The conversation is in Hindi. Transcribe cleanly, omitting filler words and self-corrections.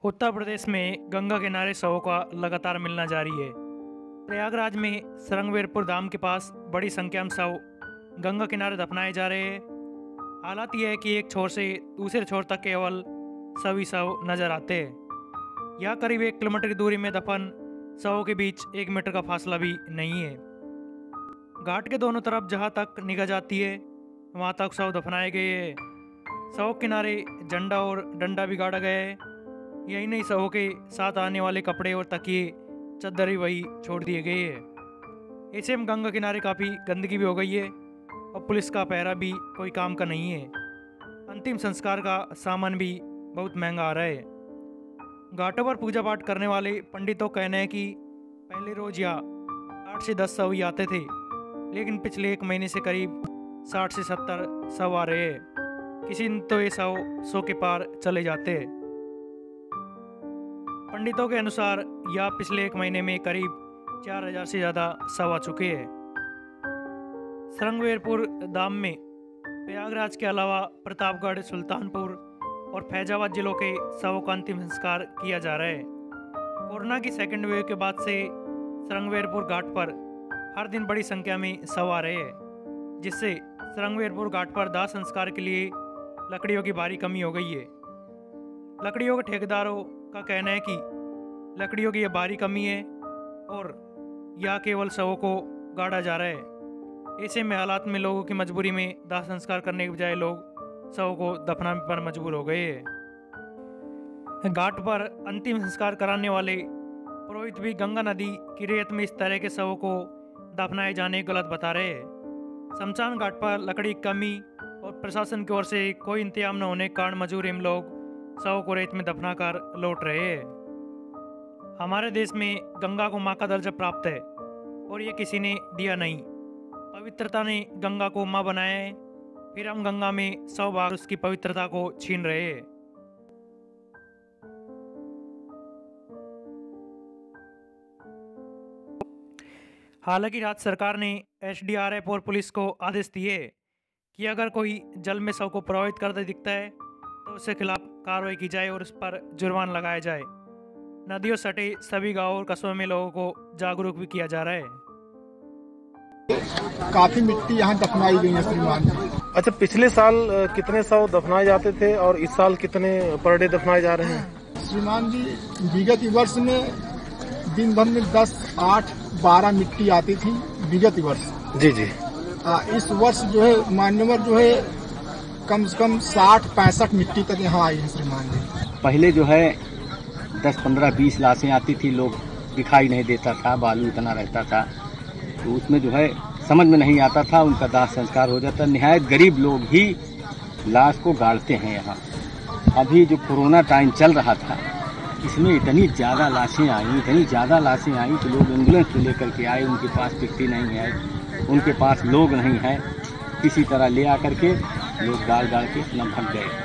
उत्तर प्रदेश में गंगा किनारे शवों का लगातार मिलना जारी है। प्रयागराज में सरंगवीरपुर धाम के पास बड़ी संख्या में शव गंगा किनारे दफनाए जा रहे हैं। हालात यह है कि एक छोर से दूसरे छोर तक केवल सभी शव नजर आते हैं। यहाँ करीब 1 किलोमीटर की दूरी में दफन शवों के बीच 1 मीटर का फासला भी नहीं है। घाट के दोनों तरफ जहाँ तक निगाह जाती है वहाँ तक शव दफनाए गए हैं। शव किनारे झंडा और डंडा भी गाड़ा गया है। यही नहीं, शवों के साथ आने वाले कपड़े और तकिए चद्दर ही वही छोड़ दिए गए हैं। ऐसे में गंगा किनारे काफ़ी गंदगी भी हो गई है और पुलिस का पहरा भी कोई काम का नहीं है। अंतिम संस्कार का सामान भी बहुत महंगा आ रहा है। घाटों पर पूजा पाठ करने वाले पंडितों का कहना है कि पहले रोज या 8 से 10 शव ही आते थे, लेकिन पिछले 1 महीने से करीब 60 से 70 शव आ रहे हैं। किसी दिन तो ये शव 100 के पार चले जाते हैं। पंडितों के अनुसार यह पिछले 1 महीने में करीब 4000 से ज़्यादा शव आ चुके हैं। सरंगवीरपुर धाम में प्रयागराज के अलावा प्रतापगढ़, सुल्तानपुर और फैजाबाद जिलों के शवों का अंतिम संस्कार किया जा रहा है। कोरोना की सेकेंड वेव के बाद से सरंगवीरपुर घाट पर हर दिन बड़ी संख्या में शव आ रहे हैं, जिससे सरंगवीरपुर घाट पर दाह संस्कार के लिए लकड़ियों की भारी कमी हो गई है। लकड़ियों के ठेकेदारों का कहना है कि लकड़ियों की यह भारी कमी है और यह केवल शवों को गाड़ा जा रहा है। ऐसे में हालात में लोगों की मजबूरी में दाह संस्कार करने के बजाय लोग शवों को दफनाने पर मजबूर हो गए हैं। घाट पर अंतिम संस्कार कराने वाले पुरोहित भी गंगा नदी की रेत में इस तरह के शवों को दफनाए जाने गलत बता रहे हैं। शमशान घाट पर लकड़ी की कमी और प्रशासन की ओर से कोई इंतजाम न होने के कारण मजबूर हम लोग शवों को रेत में दफना कर लौट रहे हैं। हमारे देश में गंगा को माँ का दर्जा प्राप्त है और ये किसी ने दिया नहीं। पवित्रता ने गंगा को माँ बनाया है, फिर हम गंगा में 100 बार उसकी पवित्रता को छीन रहे हैं। हालांकि राज्य सरकार ने SDRF और पुलिस को आदेश दिए कि अगर कोई जल में शव को प्रभावित करते दिखता है तो उसके खिलाफ कार्रवाई की जाए और उस पर जुर्माना लगाया जाए। नदियों सटे सभी गांवों और कस्बों में लोगों को जागरूक भी किया जा रहा है। काफी मिट्टी यहाँ दफनाई गई है श्रीमान। अच्छा, पिछले साल कितने शव दफनाए जाते थे और इस साल कितने पर डे दफनाए जा रहे हैं? श्रीमान जी, विगत वर्ष में दिन भर में 10, 8, 12 मिट्टी आती थी विगत वर्ष। जी जी। इस वर्ष जो है मान्यवर जो है कम से कम 60-65 मिट्टी तक यहाँ आई है श्रीमान जी। पहले जो है 10, 15, 20 लाशें आती थी, लोग दिखाई नहीं देता था, बालू इतना रहता था, तो उसमें जो है समझ में नहीं आता था, उनका दाह संस्कार हो जाता। निहायत गरीब लोग ही लाश को गाड़ते हैं यहाँ। अभी जो कोरोना टाइम चल रहा था, इसमें इतनी ज़्यादा लाशें आई कि लोग एम्बुलेंस से लेकर के आए, उनके पास टिकटी नहीं है, उनके पास लोग नहीं है, किसी तरह ले आकर के लोग गाड़ के अपना भग गए।